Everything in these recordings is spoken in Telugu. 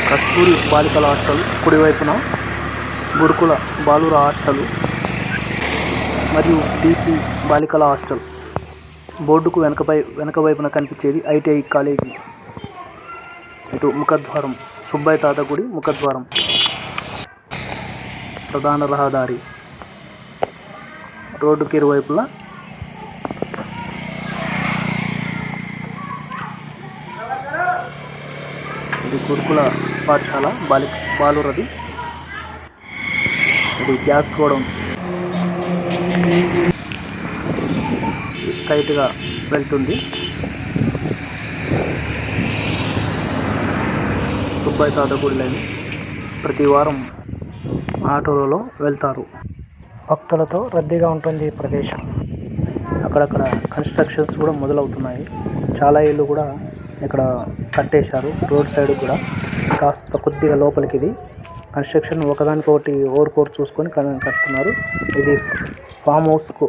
కస్తూరి బాలికల హాస్టల్, కుడివైపున గురుకుల బాలుర హాస్టల్ మరియు డీసీ బాలికల హాస్టల్. బోర్డుకు వెనక వైపున కనిపించేది ఐటీఐ కాలేజీ. ఇటు ముఖద్వారం, సుబ్బయ్య తాత గుడి ముఖద్వారం, ప్రధాన రహదారి, రోడ్డుకి ఇరువైపులా ఇది గురుకుల పాఠశాల బాలురది. ఇది గ్యాస్ గోడౌన్. స్ట్రైట్గా వెళ్తుంది. సుబ్బయ్య తాత గుడి లైన్. ప్రతి వారం ఆటోలలో వెళ్తారు. భక్తులతో రద్దీగా ఉంటుంది ఈ ప్రదేశం. అక్కడక్కడ కన్స్ట్రక్షన్స్ కూడా మొదలవుతున్నాయి. చాలా ఇళ్ళు కూడా ఇక్కడ కట్టేశారు. రోడ్ సైడ్ కూడా కాస్త కొద్దిగా లోపలికి ఇది కన్స్ట్రక్షన్ ఒకదానికొకటి ఓరుకోరు చూసుకొని కడుతున్నారు. ఇది ఫామ్ హౌస్కు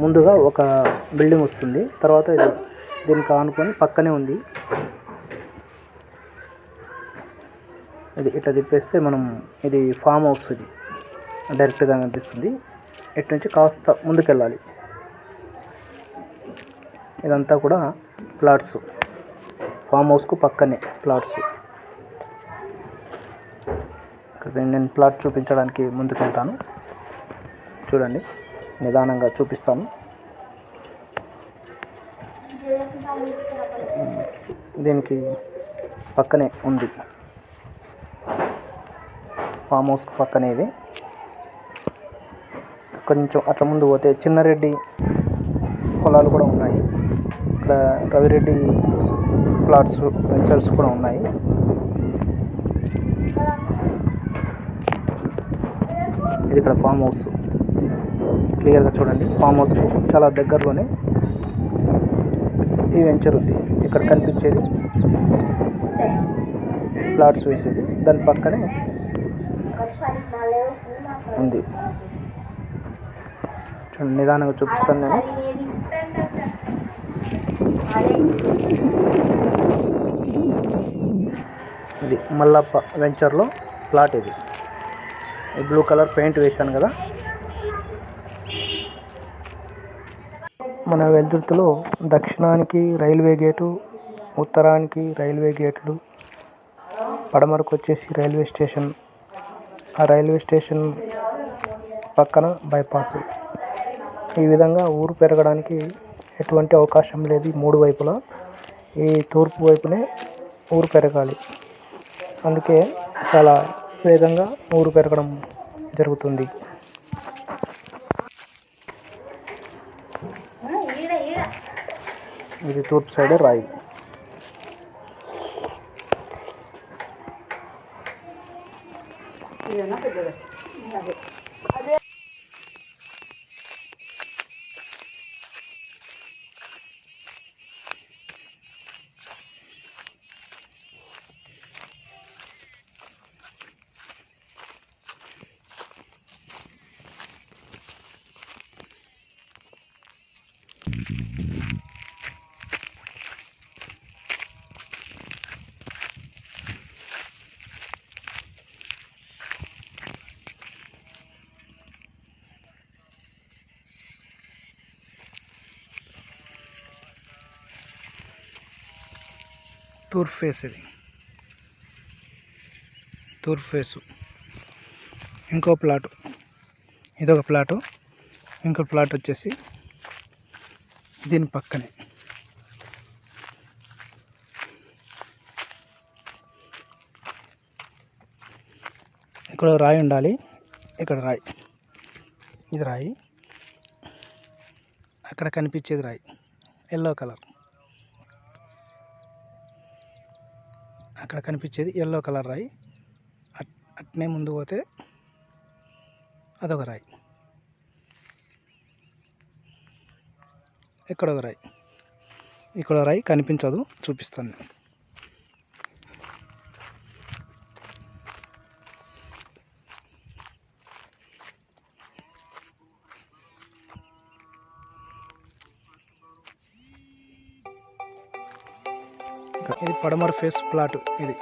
ముందుగా ఒక బిల్డింగ్ వస్తుంది. తర్వాత ఇది దీనికి ఆనుకొని పక్కనే ఉంది. ఇది ఇట్లా తిప్పేస్తే మనం ఇది ఫామ్ హౌస్. ఇది డైరెక్ట్గా కనిపిస్తుంది. ఇటు నుంచి కాస్త ముందుకెళ్ళాలి. ఇదంతా కూడా ప్లాట్స్. ఫామ్ హౌస్కు పక్కనే ప్లాట్స్. నేను ప్లాట్ చూపించడానికి ముందుకెళ్తాను. చూడండి, నిదానంగా చూపిస్తాను. దీనికి పక్కనే ఉంది ఫామ్ హౌస్కు పక్కనే ఇది. కొంచెం అట్లా ముందు పోతే చిన్నారెడ్డి పొలాలు కూడా ఉన్నాయి. ఇక్కడ రవిరెడ్డి ప్లాట్స్, వెంచర్స్ కూడా ఉన్నాయి. ఇది ఇక్కడ ఫామ్ హౌస్. క్లియర్గా చూడండి. ఫామ్ హౌస్కు చాలా దగ్గరలోనే ఈ వెంచర్ ఉంది. ఇక్కడ కనిపించేది ప్లాట్స్ వేసేది. దాని పక్కనే ఉంది. చూడండి, నిదానంగా చూపిస్తాను నేను. ఇది మల్లప్ప వెంచర్లో ప్లాట్. ఇది బ్లూ కలర్ పెయింట్ వేశాను కదా. మన వెల్దుర్తిలో దక్షిణానికి రైల్వే గేటు, ఉత్తరానికి రైల్వే గేట్లు, పడమరకు వచ్చేసి రైల్వే స్టేషన్. ఆ రైల్వే స్టేషన్ పక్కన బైపాస్. ఈ విధంగా ఊరు పెరగడానికి ఎటువంటి అవకాశం లేదు. మూడు వైపులా ఈ తూర్పు వైపునే ఊరు పెరగాలి. అందుకే చాలా వేగంగా ఊరు పెరగడం జరుగుతుంది. ఇది తూర్పు సైడ్ రాయి. తూర్పు ఫేస్. ఇది తూర్పు ఫేసు. ఇంకో ప్లాటు, ఇదొక ప్లాటు. ఇంకో ప్లాట్ వచ్చేసి దీని పక్కనే. ఇక్కడ రాయి ఉండాలి. ఇక్కడ రాయి. ఇది రాయి. అక్కడ కనిపించేది రాయి, ఎల్లో కలర్. అక్కడ కనిపించేది ఎల్లో కలర్ రాయి. అట్నే ముందు పోతే అదొక రాయి. ఇక్కడ ఒక రాయి. ఇక్కడ రాయి కనిపించదు, చూపిస్తాను. ఇది పడమర ఫేస్ ప్లాట్. ఇది